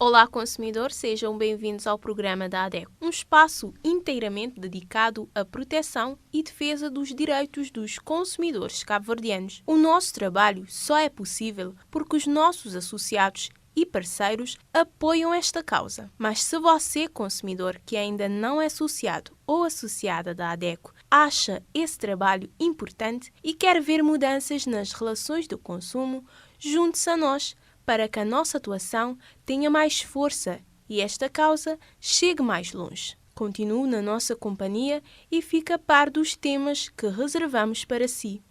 Olá, consumidor, sejam bem-vindos ao programa da ADECO, um espaço inteiramente dedicado à proteção e defesa dos direitos dos consumidores cabo-verdianos. O nosso trabalho só é possível porque os nossos associados e parceiros apoiam esta causa. Mas se você, consumidor, que ainda não é associado ou associada da ADECO, acha esse trabalho importante e quer ver mudanças nas relações do consumo, junte-se a nós para que a nossa atuação tenha mais força e esta causa chegue mais longe. Continue na nossa companhia e fique a par dos temas que reservamos para si.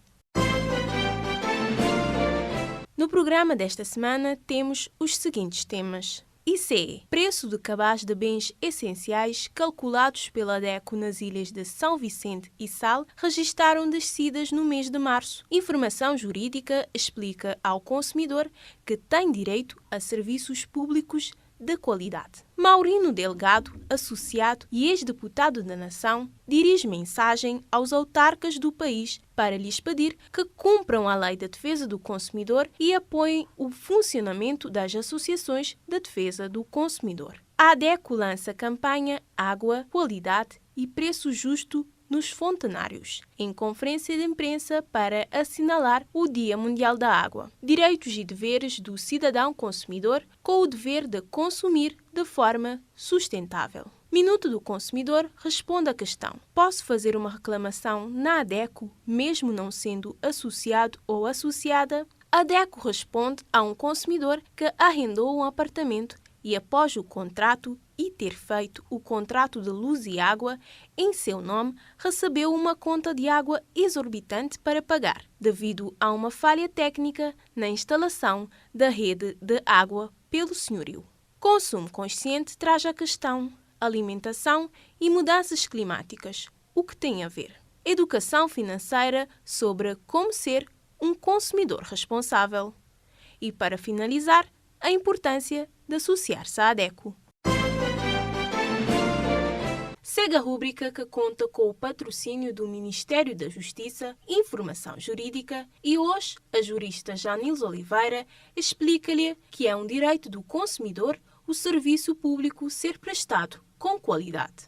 No programa desta semana temos os seguintes temas. ICE, preço de cabaz de bens essenciais calculados pela ADECO nas ilhas de São Vicente e Sal registaram descidas no mês de março. Informação jurídica explica ao consumidor que tem direito a serviços públicos de qualidade. Maurino Delgado, associado e ex-deputado da Nação, dirige mensagem aos autarcas do país para lhes pedir que cumpram a Lei de Defesa do Consumidor e apoiem o funcionamento das associações de defesa do consumidor. A ADECO lança a campanha Água, Qualidade e Preço Justo nos Fontenários, em conferência de imprensa para assinalar o Dia Mundial da Água. Direitos e deveres do cidadão consumidor com o dever de consumir de forma sustentável. Minuto do Consumidor responde à questão: posso fazer uma reclamação na ADECO, mesmo não sendo associado ou associada? A ADECO responde a um consumidor que arrendou um apartamento e, após o contrato e ter feito o contrato de luz e água em seu nome, recebeu uma conta de água exorbitante para pagar, devido a uma falha técnica na instalação da rede de água pelo senhorio. Consumo consciente traz a questão alimentação e mudanças climáticas. O que tem a ver? Educação financeira sobre como ser um consumidor responsável. E, para finalizar, a importância de associar-se à ADECO. Segue a rúbrica que conta com o patrocínio do Ministério da Justiça, Informação Jurídica, e hoje a jurista Janils Oliveira explica-lhe que é um direito do consumidor o serviço público ser prestado com qualidade.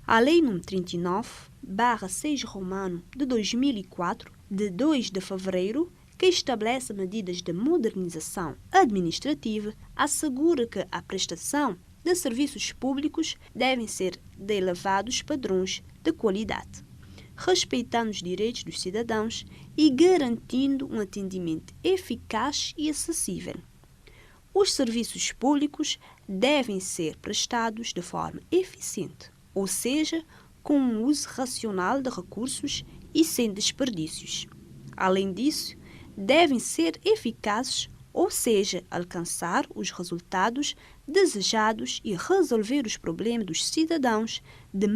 A Lei nº 39/6 Romano de 2004, de 2 de fevereiro, que estabelece medidas de modernização administrativa, assegura que a prestação de serviços públicos devem ser de elevados padrões de qualidade, respeitando os direitos dos cidadãos e garantindo um atendimento eficaz e acessível. Os serviços públicos devem ser prestados de forma eficiente, ou seja, com um uso racional de recursos e sem desperdícios. Além disso, devem ser eficazes, ou seja, alcançar os resultados desejados e resolver os problemas dos cidadãos de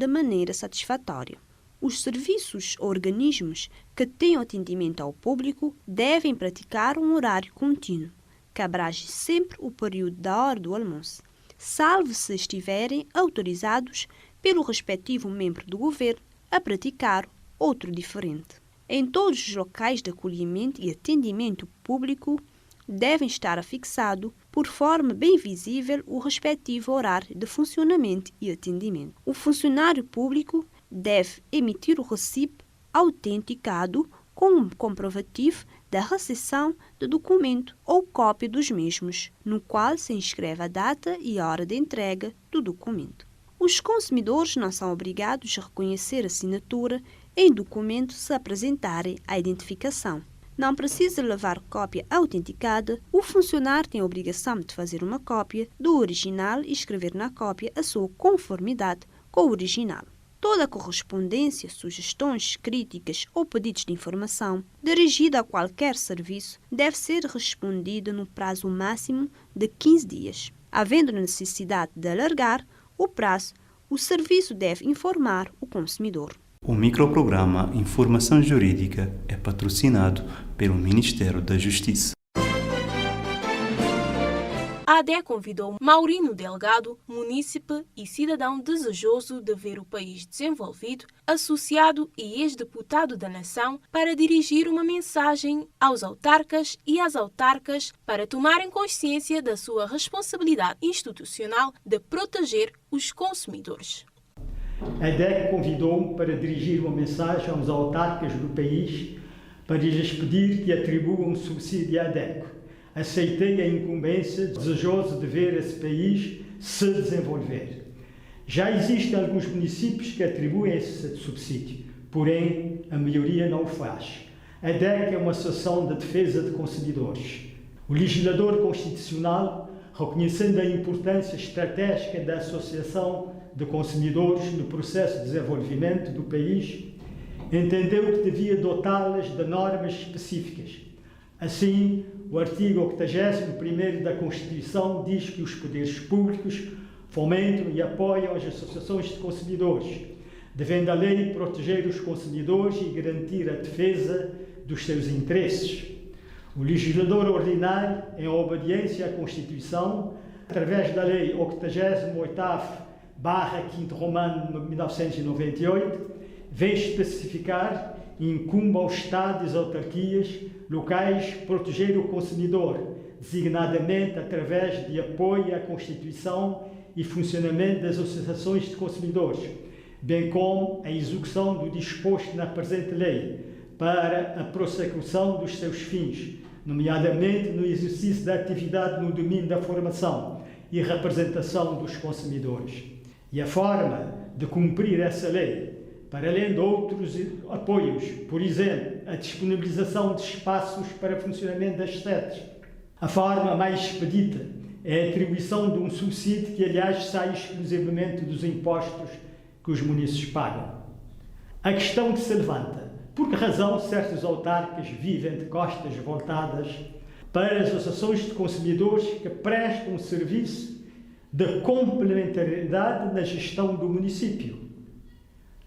maneira satisfatória. Os serviços ou organismos que tenham atendimento ao público devem praticar um horário contínuo, que abrange sempre o período da hora do almoço, salvo se estiverem autorizados pelo respectivo membro do governo a praticar outro diferente. Em todos os locais de acolhimento e atendimento público devem estar afixado, por forma bem visível, o respectivo horário de funcionamento e atendimento. O funcionário público deve emitir o recibo autenticado com um comprovativo da recepção do documento ou cópia dos mesmos, no qual se inscreve a data e a hora de entrega do documento. Os consumidores não são obrigados a reconhecer a assinatura em documento se apresentarem a identificação. Não precisa levar cópia autenticada, o funcionário tem a obrigação de fazer uma cópia do original e escrever na cópia a sua conformidade com o original. Toda correspondência, sugestões, críticas ou pedidos de informação dirigida a qualquer serviço deve ser respondida no prazo máximo de 15 dias. Havendo necessidade de alargar o prazo, o serviço deve informar o consumidor. O microprograma Informação Jurídica é patrocinado pelo Ministério da Justiça. A ADEC convidou Maurino Delgado, munícipe e cidadão desejoso de ver o país desenvolvido, associado e ex-deputado da Nação, para dirigir uma mensagem aos autarcas e às autarcas para tomarem consciência da sua responsabilidade institucional de proteger os consumidores. A ADEC convidou-me para dirigir uma mensagem aos autarcas do país para lhes pedir que atribuam subsídio à ADEC. Aceitei a incumbência, desejoso de ver esse país se desenvolver. Já existem alguns municípios que atribuem esse subsídio, porém a maioria não o faz. A ADEC é uma associação de defesa de consumidores. O legislador constitucional, reconhecendo a importância estratégica da associação de consumidores no processo de desenvolvimento do país, entendeu que devia dotá-las de normas específicas. Assim, o artigo 81º da Constituição diz que os poderes públicos fomentam e apoiam as associações de consumidores, devendo a lei proteger os consumidores e garantir a defesa dos seus interesses. O legislador ordinário, em obediência à Constituição, através da Lei 88/5 Romano de 1998, vem especificar e incumbe ao Estado e às autarquias locais proteger o consumidor, designadamente através de apoio à Constituição e funcionamento das associações de consumidores, bem como a execução do disposto na presente lei para a prossecução dos seus fins, nomeadamente no exercício da atividade no domínio da formação e representação dos consumidores. E a forma de cumprir essa lei, para além de outros apoios, por exemplo, a disponibilização de espaços para funcionamento das sedes. A forma mais expedita é a atribuição de um subsídio que, aliás, sai exclusivamente dos impostos que os munícipes pagam. A questão que se levanta: por que razão certos autarcas vivem de costas voltadas para as associações de consumidores que prestam um serviço de complementariedade na gestão do município?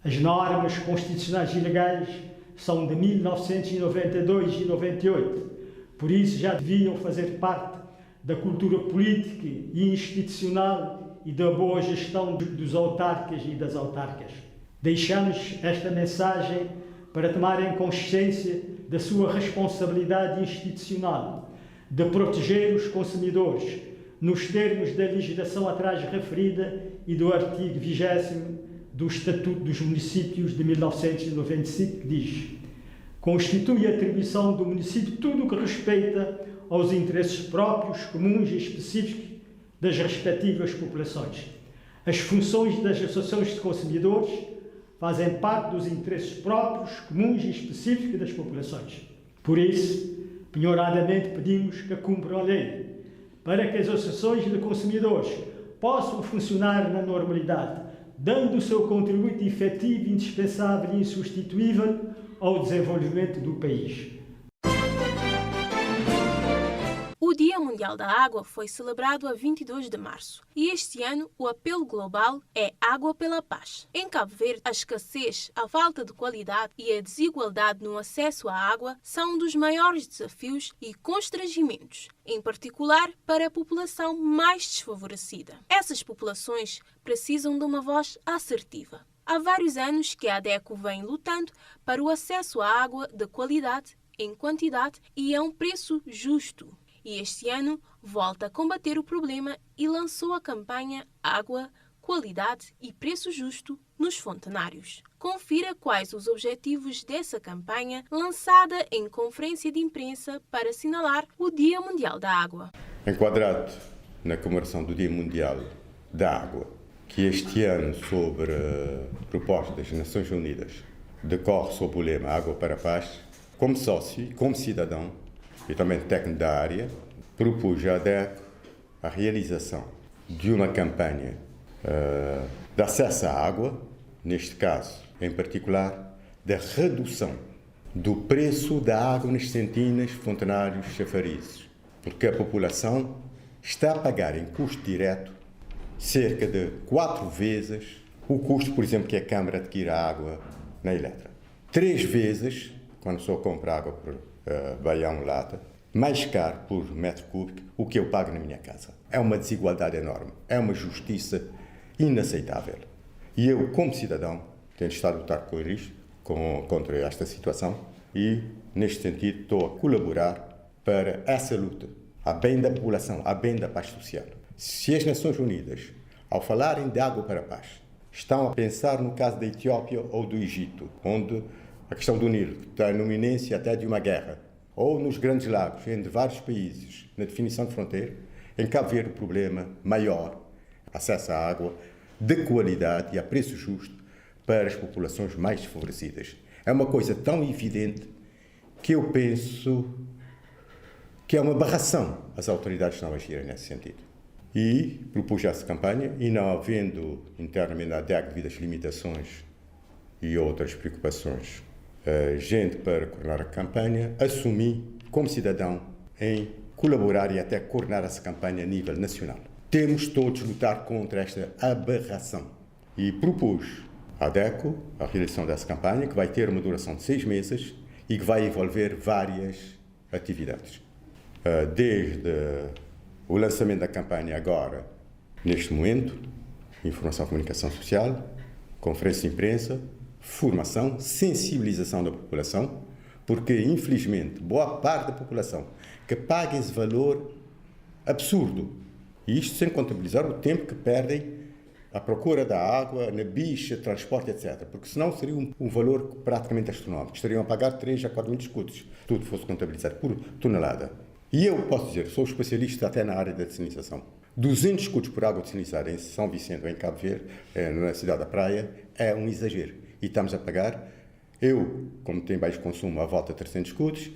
As normas constitucionais e legais são de 1992 e 98, por isso já deviam fazer parte da cultura política e institucional e da boa gestão dos autarcas e das autarcas. Deixamos esta mensagem para tomarem consciência da sua responsabilidade institucional de proteger os consumidores, nos termos da legislação atrás referida e do artigo 20º do Estatuto dos Municípios de 1995, que diz: constitui a atribuição do município tudo o que respeita aos interesses próprios, comuns e específicos das respectivas populações. As funções das associações de consumidores fazem parte dos interesses próprios, comuns e específicos das populações. Por isso, penhoradamente pedimos que cumpram a lei, para que as associações de consumidores possam funcionar na normalidade, dando o seu contributo efetivo, indispensável e insubstituível ao desenvolvimento do país. O Dia Mundial da Água foi celebrado a 22 de março e este ano o apelo global é Água pela Paz. Em Cabo Verde, a escassez, a falta de qualidade e a desigualdade no acesso à água são um dos maiores desafios e constrangimentos, em particular para a população mais desfavorecida. Essas populações precisam de uma voz assertiva. Há vários anos que a ADECO vem lutando para o acesso à água de qualidade, em quantidade e a um preço justo. E este ano volta a combater o problema e lançou a campanha Água, Qualidade e Preço Justo nos Fontenários. Confira quais os objetivos dessa campanha lançada em conferência de imprensa para assinalar o Dia Mundial da Água. Enquadrado na comemoração do Dia Mundial da Água, que este ano, sobre proposta das Nações Unidas, decorre sob o lema Água para a Paz, como sócio, como cidadão, e também técnico da área, propus à ADECO a realização de uma campanha de acesso à água, neste caso, em particular, da redução do preço da água nas centenas, fontenários, chafarizes, porque a população está a pagar em custo direto cerca de 4 vezes o custo, por exemplo, que a Câmara adquire a água na Eletra. 3 vezes, quando só compra água por baião lata, mais caro por metro cúbico o que eu pago na minha casa. É uma desigualdade enorme, é uma justiça inaceitável. E eu, como cidadão, tenho estado a lutar contra esta situação e, neste sentido, estou a colaborar para essa luta, a bem da população, a bem da paz social. Se as Nações Unidas, ao falarem de água para a paz, estão a pensar no caso da Etiópia ou do Egito, onde a questão do Nilo está na iminência até de uma guerra, ou nos Grandes Lagos, entre vários países, na definição de fronteira, em Cabo Verde o problema maior, acesso à água de qualidade e a preço justo para as populações mais desfavorecidas. É uma coisa tão evidente que eu penso que é uma aberração as autoridades não agirem nesse sentido. E propus essa campanha, e não havendo internamente na DEC devido às limitações e outras preocupações, gente para coordenar a campanha, assumi como cidadão em colaborar e até coordenar essa campanha a nível nacional. Temos todos de lutar contra esta aberração. E propus à DECO a realização dessa campanha, que vai ter uma duração de 6 meses e que vai envolver várias atividades. Desde o lançamento da campanha agora, neste momento, informação e comunicação social, conferência de imprensa, formação, sensibilização da população, porque, infelizmente, boa parte da população que paga esse valor absurdo, e isto sem contabilizar o tempo que perdem à procura da água, na bicha, transporte, etc. Porque senão seria um valor praticamente astronómico. Estariam a pagar 3 a 4 mil escudos, se tudo fosse contabilizado por tonelada. E eu posso dizer, sou especialista até na área da desalinização. 200 escudos por água desalinizada em São Vicente ou em Cabo Verde, na cidade da Praia, é um exagero. E estamos a pagar, eu, como tenho baixo consumo, à volta de 300 escudos,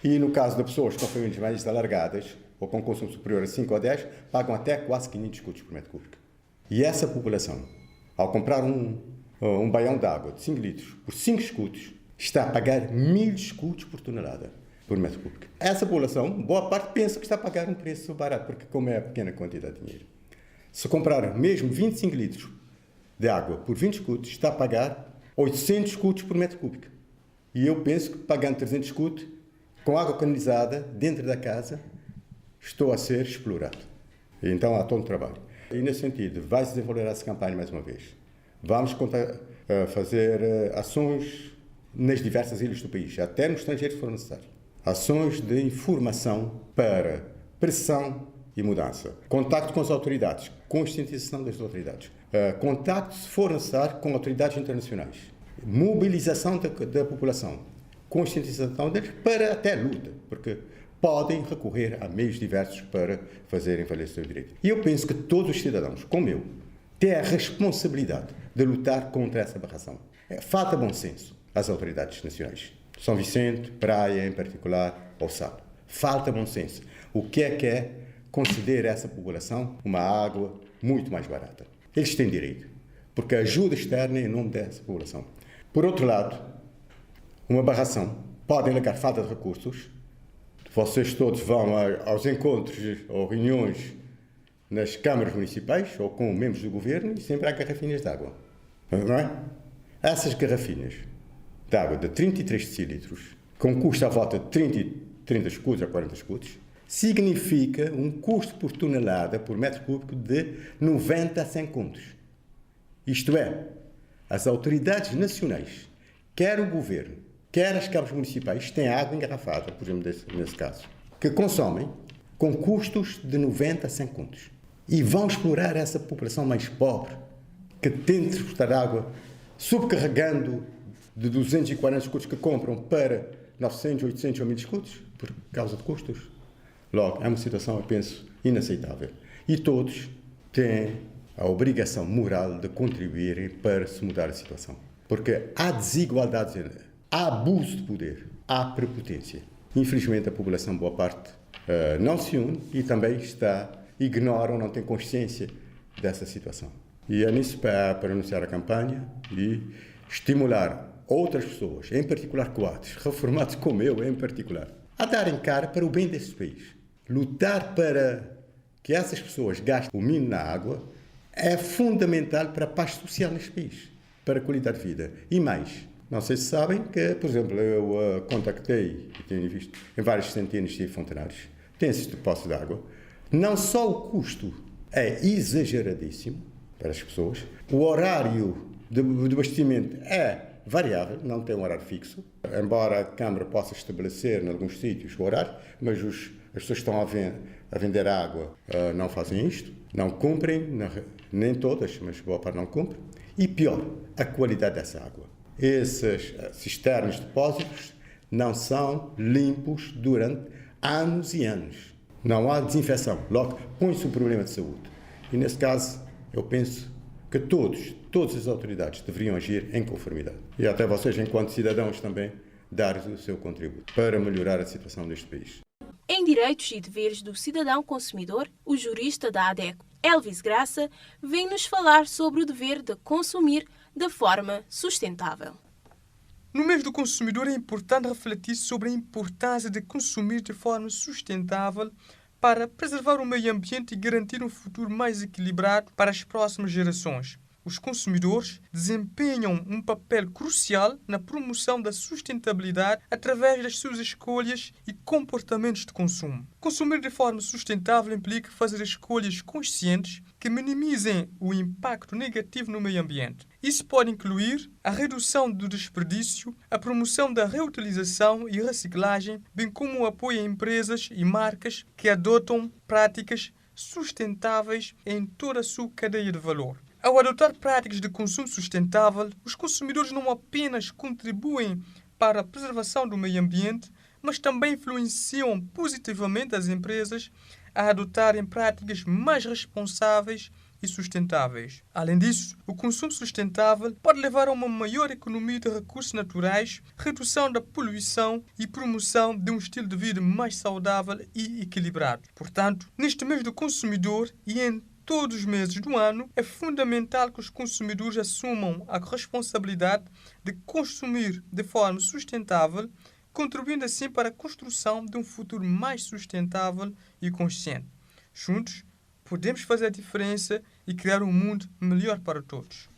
e no caso de pessoas com famílias mais alargadas, ou com consumo superior a 5 ou 10, pagam até quase 500 escudos por metro cúbico. E essa população, ao comprar um baião de água de 5 litros por 5 escudos, está a pagar 1000 escudos por tonelada, por metro cúbico. Essa população, boa parte, pensa que está a pagar um preço barato, porque como é pequena quantidade de dinheiro. Se comprar mesmo 25 litros de água por 20 escudos, está a pagar 800 escudos por metro cúbico. E eu penso que pagando 300 escudos, com água canalizada, dentro da casa, estou a ser explorado. E então há todo um trabalho. E nesse sentido, vai-se desenvolver essa campanha mais uma vez. Vamos fazer ações nas diversas ilhas do país, até no estrangeiro se for necessário. Ações de informação para pressão e mudança. Contacto com as autoridades, conscientização das autoridades. Contacto, se for necessário, com autoridades internacionais. Mobilização da população. Conscientização deles para até luta, porque podem recorrer a meios diversos para fazerem valer o seu direito. E eu penso que todos os cidadãos, como eu, têm a responsabilidade de lutar contra essa aberração. Falta bom senso às autoridades nacionais. São Vicente, Praia em particular, ou Sal. Falta bom senso. O que é conceder a essa população uma água muito mais barata? Eles têm direito, porque a ajuda externa é em nome dessa população. Por outro lado, uma aberração pode alegar falta de recursos. Vocês todos vão aos encontros ou reuniões nas câmaras municipais ou com membros do governo e sempre há garrafinhas de água, não é? Essas garrafinhas de água de 33 decilitros, com custo à volta de 30 escudos a 40 escudos, significa um custo por tonelada, por metro cúbico, de 90 a 100 contos. Isto é, as autoridades nacionais, quer o governo, quer as câmaras municipais, têm água engarrafada, por exemplo, nesse caso, que consomem com custos de 90 a 100 contos. E vão explorar essa população mais pobre, que tem de transportar água, subcarregando de 240 escudos que compram para 900, 800 ou 1000 escudos, por causa de custos. Logo, é uma situação, eu penso, inaceitável. E todos têm a obrigação moral de contribuírem para se mudar a situação. Porque há desigualdades, há abuso de poder, há prepotência. Infelizmente, a população, boa parte, não se une e também ignora ou não tem consciência dessa situação. E é nisso para anunciar a campanha e estimular outras pessoas, em particular coates, reformados como eu, em particular, a darem cara para o bem deste país. Lutar para que essas pessoas gastem o mínimo na água é fundamental para a paz social neste país, para a qualidade de vida. E mais, Não sei se sabem que, por exemplo, eu contactei e tenho visto em vários centenas de fontenários, têm esses depósitos de água. Não só o custo é exageradíssimo para as pessoas, o horário de abastecimento é variável, não tem um horário fixo, embora a Câmara possa estabelecer em alguns sítios o horário, mas as pessoas que estão a vender água não fazem isto, não cumprem, nem todas, mas boa parte não cumprem. E pior, a qualidade dessa água. Esses cisternas de depósitos não são limpos durante anos e anos. Não há desinfecção, logo põe-se um problema de saúde. E nesse caso, eu penso que todas as autoridades deveriam agir em conformidade. E até vocês, enquanto cidadãos, também dar o seu contributo para melhorar a situação deste país. Em Direitos e Deveres do Cidadão Consumidor, o jurista da ADECO, Elvis Graça, vem-nos falar sobre o dever de consumir de forma sustentável. No mês do consumidor é importante refletir sobre a importância de consumir de forma sustentável para preservar o meio ambiente e garantir um futuro mais equilibrado para as próximas gerações. Os consumidores desempenham um papel crucial na promoção da sustentabilidade através das suas escolhas e comportamentos de consumo. Consumir de forma sustentável implica fazer escolhas conscientes que minimizem o impacto negativo no meio ambiente. Isso pode incluir a redução do desperdício, a promoção da reutilização e reciclagem, bem como o apoio a empresas e marcas que adotam práticas sustentáveis em toda a sua cadeia de valor. Ao adotar práticas de consumo sustentável, os consumidores não apenas contribuem para a preservação do meio ambiente, mas também influenciam positivamente as empresas a adotarem práticas mais responsáveis e sustentáveis. Além disso, o consumo sustentável pode levar a uma maior economia de recursos naturais, redução da poluição e promoção de um estilo de vida mais saudável e equilibrado. Portanto, neste mês do consumidor e em todos os meses do ano, é fundamental que os consumidores assumam a responsabilidade de consumir de forma sustentável, contribuindo assim para a construção de um futuro mais sustentável e consciente. Juntos, podemos fazer a diferença e criar um mundo melhor para todos.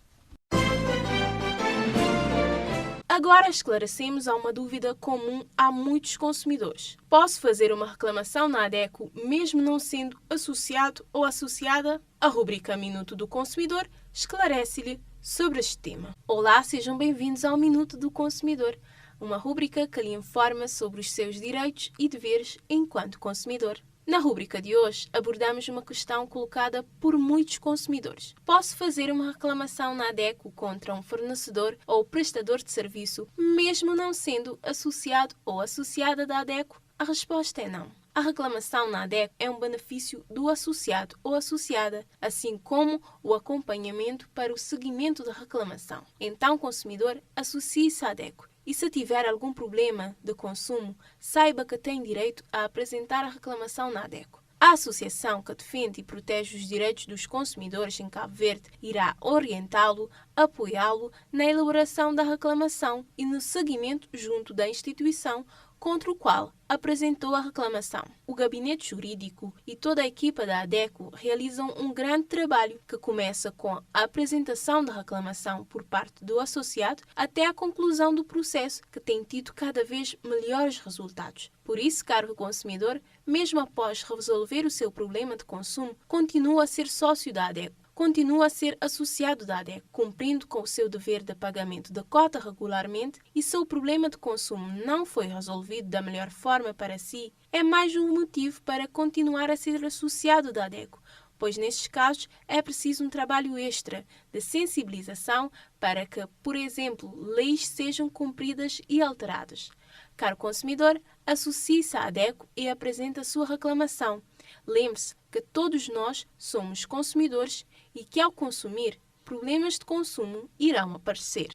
Agora esclarecemos a uma dúvida comum a muitos consumidores. Posso fazer uma reclamação na ADECO mesmo não sendo associado ou associada? A rubrica Minuto do Consumidor esclarece-lhe sobre este tema. Olá, sejam bem-vindos ao Minuto do Consumidor, uma rubrica que lhe informa sobre os seus direitos e deveres enquanto consumidor. Na rubrica de hoje, abordamos uma questão colocada por muitos consumidores. Posso fazer uma reclamação na ADECO contra um fornecedor ou prestador de serviço, mesmo não sendo associado ou associada da ADECO? A resposta é não. A reclamação na ADECO é um benefício do associado ou associada, assim como o acompanhamento para o seguimento da reclamação. Então, consumidor, associe-se à ADECO. E se tiver algum problema de consumo, saiba que tem direito a apresentar a reclamação na ADECO. A associação que defende e protege os direitos dos consumidores em Cabo Verde irá orientá-lo, apoiá-lo na elaboração da reclamação e no seguimento junto da instituição contra o qual apresentou a reclamação. O gabinete jurídico e toda a equipa da ADECO realizam um grande trabalho que começa com a apresentação da reclamação por parte do associado até a conclusão do processo, que tem tido cada vez melhores resultados. Por isso, caro consumidor, mesmo após resolver o seu problema de consumo, continua a ser sócio da ADECO. Continua a ser associado da ADECO, cumprindo com o seu dever de pagamento da cota regularmente, e se o problema de consumo não foi resolvido da melhor forma para si, é mais um motivo para continuar a ser associado da ADECO, pois nestes casos é preciso um trabalho extra de sensibilização para que, por exemplo, leis sejam cumpridas e alteradas. Caro consumidor, associe-se à ADECO e apresente a sua reclamação. Lembre-se que todos nós somos consumidores e que, ao consumir, problemas de consumo irão aparecer.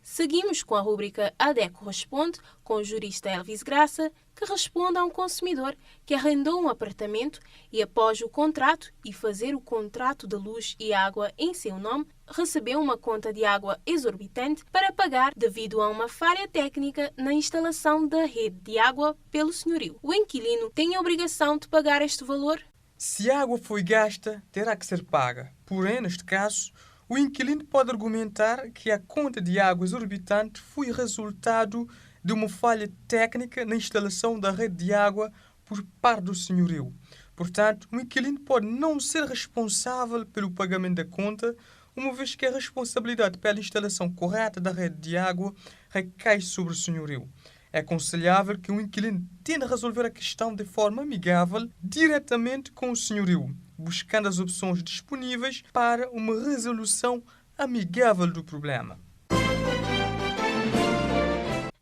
Seguimos com a rubrica ADECO Responde, com o jurista Elvis Graça, que responde a um consumidor que arrendou um apartamento e, após o contrato e fazer o contrato de luz e água em seu nome, recebeu uma conta de água exorbitante para pagar devido a uma falha técnica na instalação da rede de água pelo senhorio. O inquilino tem a obrigação de pagar este valor? Se a água foi gasta, terá que ser paga. Porém, neste caso, o inquilino pode argumentar que a conta de água exorbitante foi resultado de uma falha técnica na instalação da rede de água por parte do senhorio. Portanto, o inquilino pode não ser responsável pelo pagamento da conta, uma vez que a responsabilidade pela instalação correta da rede de água recai sobre o senhorio. É aconselhável que o inquilino tente resolver a questão de forma amigável diretamente com o senhorio, buscando as opções disponíveis para uma resolução amigável do problema.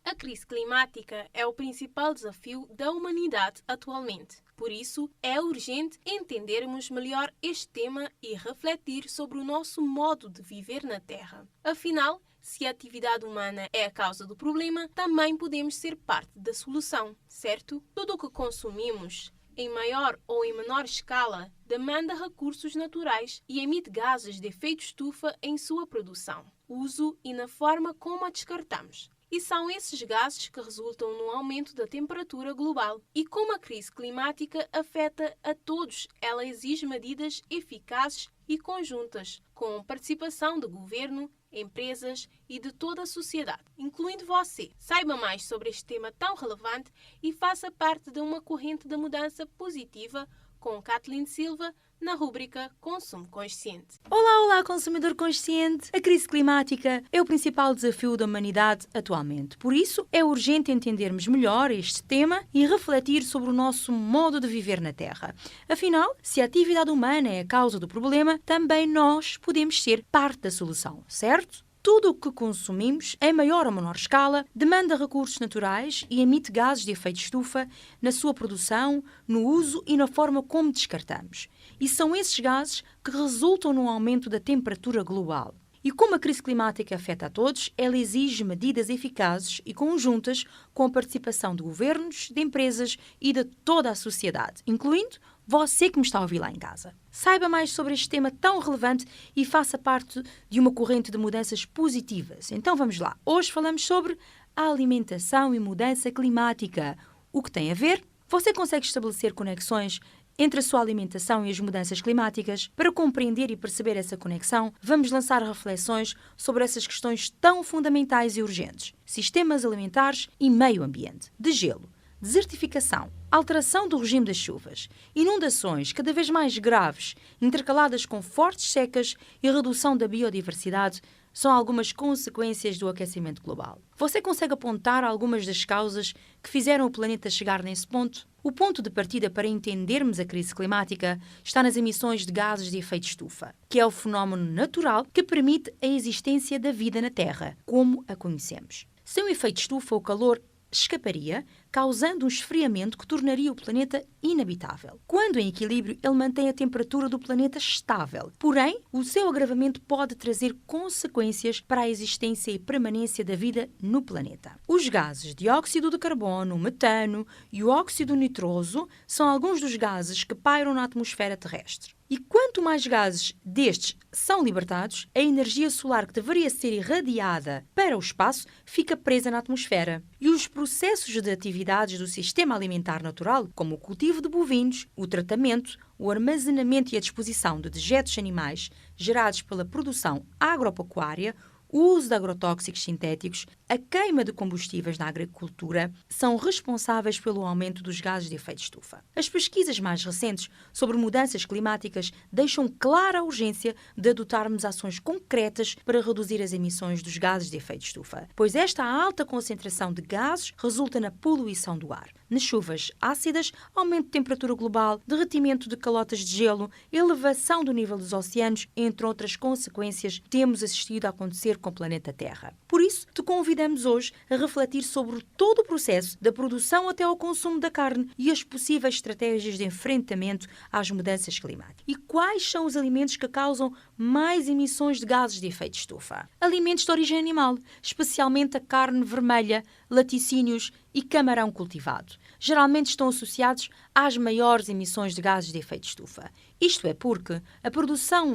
A crise climática é o principal desafio da humanidade atualmente. Por isso, é urgente entendermos melhor este tema e refletir sobre o nosso modo de viver na Terra. Afinal, se a atividade humana é a causa do problema, também podemos ser parte da solução, certo? Tudo o que consumimos, em maior ou em menor escala, demanda recursos naturais e emite gases de efeito estufa em sua produção, uso e na forma como a descartamos. E são esses gases que resultam no aumento da temperatura global. E como a crise climática afeta a todos, ela exige medidas eficazes e conjuntas, com participação do governo, empresas e de toda a sociedade, incluindo você. Saiba mais sobre este tema tão relevante e faça parte de uma corrente de mudança positiva com Kathleen Silva na rúbrica Consumo Consciente. Olá, consumidor consciente! A crise climática é o principal desafio da humanidade atualmente. Por isso, é urgente entendermos melhor este tema e refletir sobre o nosso modo de viver na Terra. Afinal, se a atividade humana é a causa do problema, também nós podemos ser parte da solução, certo? Tudo o que consumimos, em maior ou menor escala, demanda recursos naturais e emite gases de efeito estufa na sua produção, no uso e na forma como descartamos. E são esses gases que resultam no aumento da temperatura global. E como a crise climática afeta a todos, ela exige medidas eficazes e conjuntas com a participação de governos, de empresas e de toda a sociedade, incluindo você que me está a ouvir lá em casa. Saiba mais sobre este tema tão relevante e faça parte de uma corrente de mudanças positivas. Então vamos lá. Hoje falamos sobre a alimentação e mudança climática. O que tem a ver? Você consegue estabelecer conexões entre a sua alimentação e as mudanças climáticas? Para compreender e perceber essa conexão, vamos lançar reflexões sobre essas questões tão fundamentais e urgentes: sistemas alimentares e meio ambiente, de gelo, desertificação, alteração do regime das chuvas, inundações cada vez mais graves, intercaladas com fortes secas e redução da biodiversidade, são algumas consequências do aquecimento global. Você consegue apontar algumas das causas que fizeram o planeta chegar nesse ponto? O ponto de partida para entendermos a crise climática está nas emissões de gases de efeito estufa, que é o fenómeno natural que permite a existência da vida na Terra, como a conhecemos. Sem o efeito estufa, o calor escaparia, causando um esfriamento que tornaria o planeta inabitável. Quando em equilíbrio, ele mantém a temperatura do planeta estável. Porém, o seu agravamento pode trazer consequências para a existência e permanência da vida no planeta. Os gases dióxido de carbono, metano e o óxido nitroso são alguns dos gases que pairam na atmosfera terrestre. E quanto mais gases destes são libertados, a energia solar que deveria ser irradiada para o espaço fica presa na atmosfera. E os processos de atividades do sistema alimentar natural, como o cultivo de bovinos, o tratamento, o armazenamento e a disposição de dejetos animais gerados pela produção agropecuária, o uso de agrotóxicos sintéticos, a queima de combustíveis na agricultura são responsáveis pelo aumento dos gases de efeito estufa. As pesquisas mais recentes sobre mudanças climáticas deixam clara a urgência de adotarmos ações concretas para reduzir as emissões dos gases de efeito estufa, pois esta alta concentração de gases resulta na poluição do ar, nas chuvas ácidas, aumento de temperatura global, derretimento de calotas de gelo, elevação do nível dos oceanos, entre outras consequências, temos assistido a acontecer com o planeta Terra. Por isso, te convidamos hoje a refletir sobre todo o processo da produção até ao consumo da carne e as possíveis estratégias de enfrentamento às mudanças climáticas. E quais são os alimentos que causam mais emissões de gases de efeito estufa? Alimentos de origem animal, especialmente a carne vermelha, laticínios e camarão cultivado. Geralmente estão associados às maiores emissões de gases de efeito estufa. Isto é porque a produção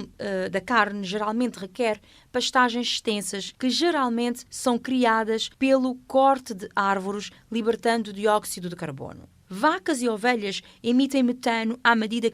da carne geralmente requer pastagens extensas que geralmente são criadas pelo corte de árvores, libertando dióxido de carbono. Vacas e ovelhas emitem metano à medida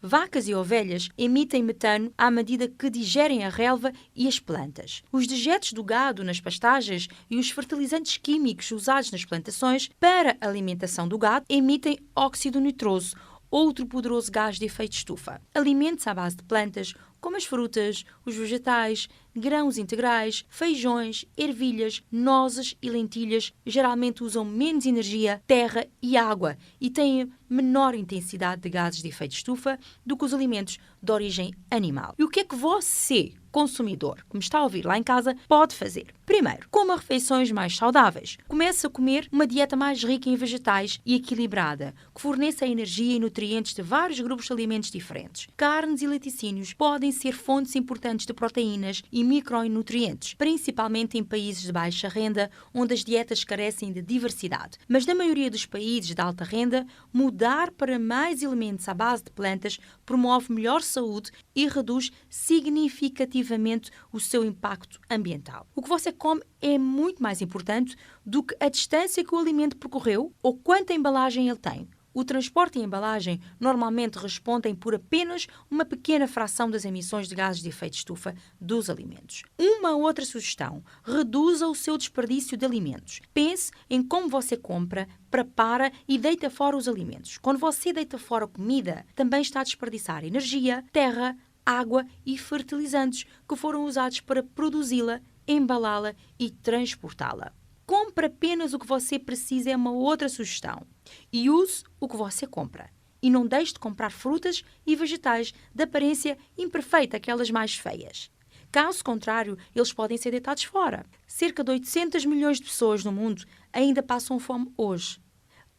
que digerem a relva e as plantas. Os dejetos do gado nas pastagens e os fertilizantes químicos usados nas plantações para a alimentação do gado emitem óxido nitroso, outro poderoso gás de efeito estufa. Alimentos à base de plantas, como as frutas, os vegetais, grãos integrais, feijões, ervilhas, nozes e lentilhas, geralmente usam menos energia, terra e água e têm menor intensidade de gases de efeito estufa do que os alimentos de origem animal. E o que é que você, consumidor, que me está a ouvir lá em casa, pode fazer? Primeiro, coma refeições mais saudáveis. Comece a comer uma dieta mais rica em vegetais e equilibrada, que forneça energia e nutrientes de vários grupos de alimentos diferentes. Carnes e laticínios podem ser fontes importantes de proteínas e micronutrientes, principalmente em países de baixa renda, onde as dietas carecem de diversidade. Mas na maioria dos países de alta renda, mudar para mais alimentos à base de plantas promove melhor saúde e reduz significativamente o seu impacto ambiental. O que você come é muito mais importante do que a distância que o alimento percorreu ou quanta embalagem ele tem. O transporte e a embalagem normalmente respondem por apenas uma pequena fração das emissões de gases de efeito estufa dos alimentos. Uma outra sugestão: reduza o seu desperdício de alimentos. Pense em como você compra, prepara e deita fora os alimentos. Quando você deita fora comida, também está a desperdiçar energia, terra, água e fertilizantes que foram usados para produzi-la, embalá-la e transportá-la. Compre apenas o que você precisa é uma outra sugestão. E use o que você compra. E não deixe de comprar frutas e vegetais de aparência imperfeita, aquelas mais feias. Caso contrário, eles podem ser deitados fora. Cerca de 800 milhões de pessoas no mundo ainda passam fome hoje.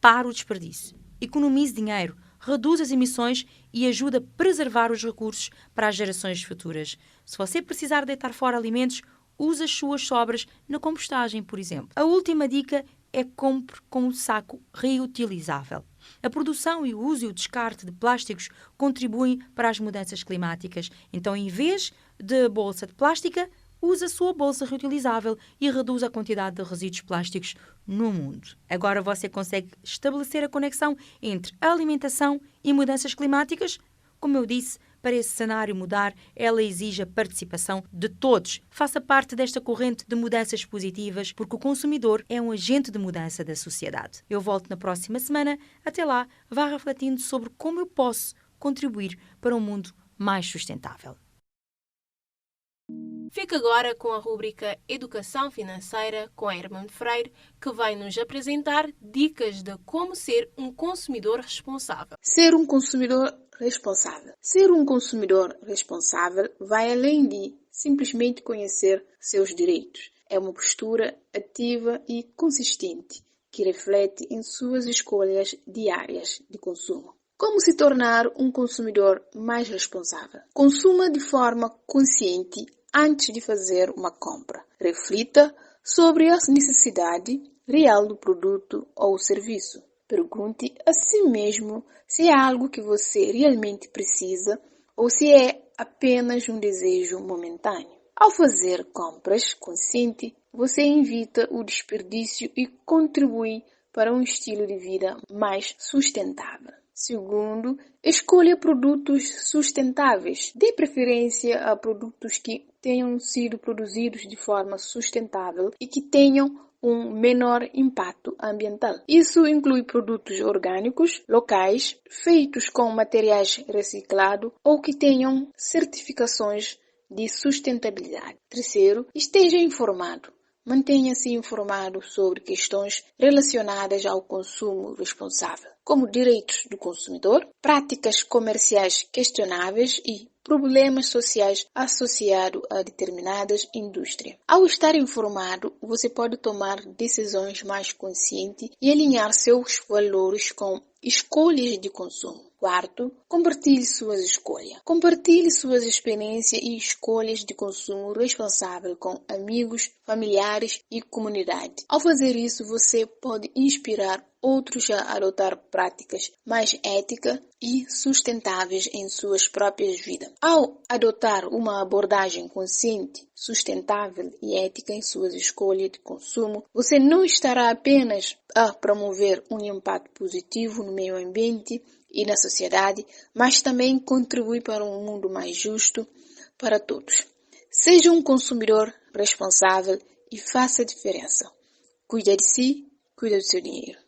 Pare o desperdício. Economize dinheiro, reduz as emissões e ajude a preservar os recursos para as gerações futuras. Se você precisar deitar fora alimentos, use as suas sobras na compostagem, por exemplo. A última dica é compre com um saco reutilizável. A produção e o uso e o descarte de plásticos contribuem para as mudanças climáticas. Então, em vez de bolsa de plástica, use a sua bolsa reutilizável e reduz a quantidade de resíduos plásticos no mundo. Agora você consegue estabelecer a conexão entre a alimentação e mudanças climáticas? Como eu disse, para esse cenário mudar, ela exige a participação de todos. Faça parte desta corrente de mudanças positivas, porque o consumidor é um agente de mudança da sociedade. Eu volto na próxima semana. Até lá, vá refletindo sobre como eu posso contribuir para um mundo mais sustentável. Fica agora com a rúbrica Educação Financeira com Hermano Freire, que vai nos apresentar dicas de como ser um consumidor responsável. Ser um consumidor responsável. Ser um consumidor responsável vai além de simplesmente conhecer seus direitos. É uma postura ativa e consistente que reflete em suas escolhas diárias de consumo. Como se tornar um consumidor mais responsável? Consuma de forma consciente antes de fazer uma compra. Reflita sobre a necessidade real do produto ou serviço. Pergunte a si mesmo se é algo que você realmente precisa ou se é apenas um desejo momentâneo. Ao fazer compras consciente, você evita o desperdício e contribui para um estilo de vida mais sustentável. Segundo, escolha produtos sustentáveis. Dê preferência a produtos que tenham sido produzidos de forma sustentável e que tenham um menor impacto ambiental. Isso inclui produtos orgânicos, locais, feitos com materiais reciclados ou que tenham certificações de sustentabilidade. Terceiro, esteja informado. Mantenha-se informado sobre questões relacionadas ao consumo responsável, como direitos do consumidor, práticas comerciais questionáveis e problemas sociais associados a determinadas indústrias. Ao estar informado, você pode tomar decisões mais conscientes e alinhar seus valores com escolhas de consumo. Quarto, compartilhe suas escolhas. Compartilhe suas experiências e escolhas de consumo responsável com amigos, familiares e comunidade. Ao fazer isso, você pode inspirar outros a adotar práticas mais éticas e sustentáveis em suas próprias vidas. Ao adotar uma abordagem consciente, sustentável e ética em suas escolhas de consumo, você não estará apenas a promover um impacto positivo no meio ambiente e na sociedade, mas também contribui para um mundo mais justo para todos. Seja um consumidor responsável e faça a diferença. Cuida de si, cuida do seu dinheiro.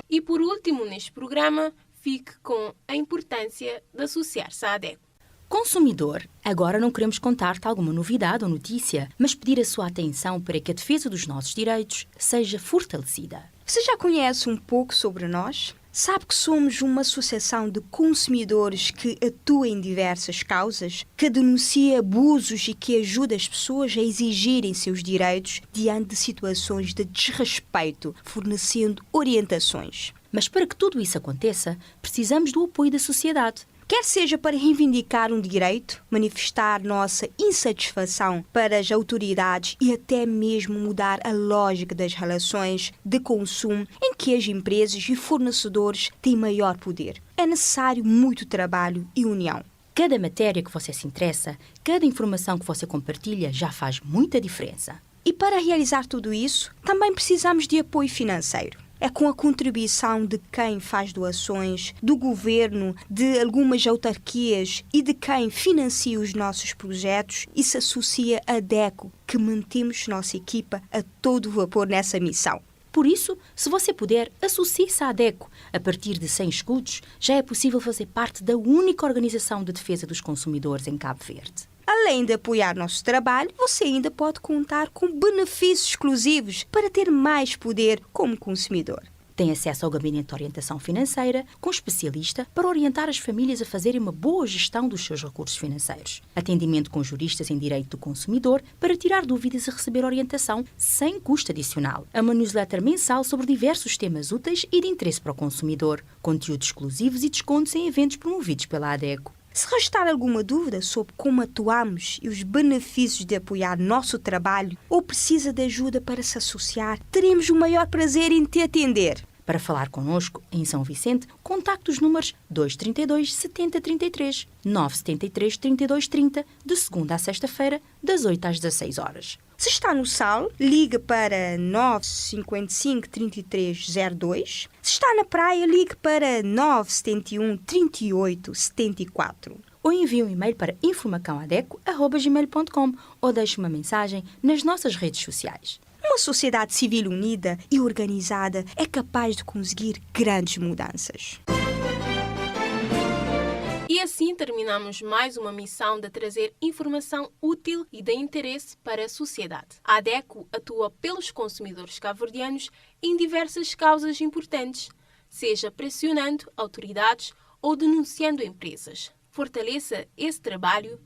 E por último, neste programa, fique com a importância de associar-se à ADECO. Consumidor, agora não queremos contar-te alguma novidade ou notícia, mas pedir a sua atenção para que a defesa dos nossos direitos seja fortalecida. Você já conhece um pouco sobre nós? Sabe que somos uma associação de consumidores que atua em diversas causas, que denuncia abusos e que ajuda as pessoas a exigirem seus direitos diante de situações de desrespeito, fornecendo orientações. Mas para que tudo isso aconteça, precisamos do apoio da sociedade. Quer seja para reivindicar um direito, manifestar nossa insatisfação para as autoridades e até mesmo mudar a lógica das relações de consumo em que as empresas e fornecedores têm maior poder. É necessário muito trabalho e união. Cada matéria que você se interessa, cada informação que você compartilha já faz muita diferença. E para realizar tudo isso, também precisamos de apoio financeiro. É com a contribuição de quem faz doações, do governo, de algumas autarquias e de quem financia os nossos projetos e se associa à ADECO que mantemos nossa equipa a todo vapor nessa missão. Por isso, se você puder, associe-se à ADECO. A partir de 100 escudos, já é possível fazer parte da única organização de defesa dos consumidores em Cabo Verde. Além de apoiar nosso trabalho, você ainda pode contar com benefícios exclusivos para ter mais poder como consumidor. Tem acesso ao gabinete de orientação financeira, com especialista para orientar as famílias a fazerem uma boa gestão dos seus recursos financeiros. Atendimento com juristas em direito do consumidor para tirar dúvidas e receber orientação sem custo adicional. Uma newsletter mensal sobre diversos temas úteis e de interesse para o consumidor. Conteúdos exclusivos e descontos em eventos promovidos pela ADECO. Se restar alguma dúvida sobre como atuamos e os benefícios de apoiar nosso trabalho ou precisa de ajuda para se associar, teremos o maior prazer em te atender. Para falar connosco em São Vicente, contacte os números 232 70 33, 973 32 30, de segunda a sexta-feira, das 8 às 16 horas. Se está no SAL, ligue para 955 3302. Se está na praia, ligue para 971 38 74. Ou envie um e-mail para informacãoadeco@gmail.com ou deixe uma mensagem nas nossas redes sociais. Uma sociedade civil unida e organizada é capaz de conseguir grandes mudanças. E assim terminamos mais uma missão de trazer informação útil e de interesse para a sociedade. A ADECO atua pelos consumidores cabo-verdianos em diversas causas importantes, seja pressionando autoridades ou denunciando empresas. Fortaleça esse trabalho.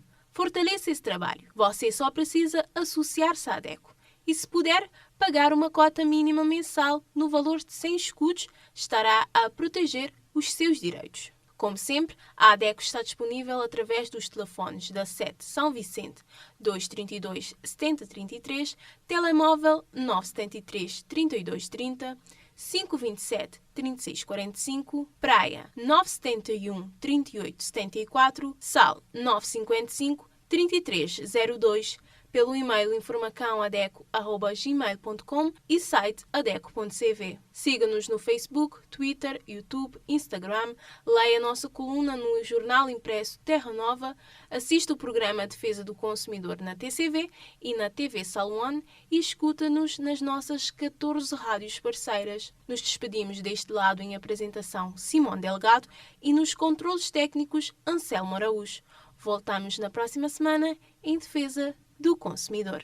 Você só precisa associar-se à ADECO. E se puder, pagar uma cota mínima mensal no valor de 100 escudos estará a proteger os seus direitos. Como sempre, a ADECO está disponível através dos telefones da sede São Vicente 232 7033, telemóvel 973 32 30, 527 36 45, Praia 971 38 74, Sal 955 33 02, pelo e-mail informacãoadeco@gmail.com e site adeco.cv. Siga-nos no Facebook, Twitter, YouTube, Instagram, leia a nossa coluna no jornal impresso Terra Nova, assista o programa Defesa do Consumidor na TCV e na TV Salon e escuta-nos nas nossas 14 rádios parceiras. Nos despedimos deste lado em apresentação Simão Delgado e nos controlos técnicos Anselmo Araújo. Voltamos na próxima semana em defesa do consumidor.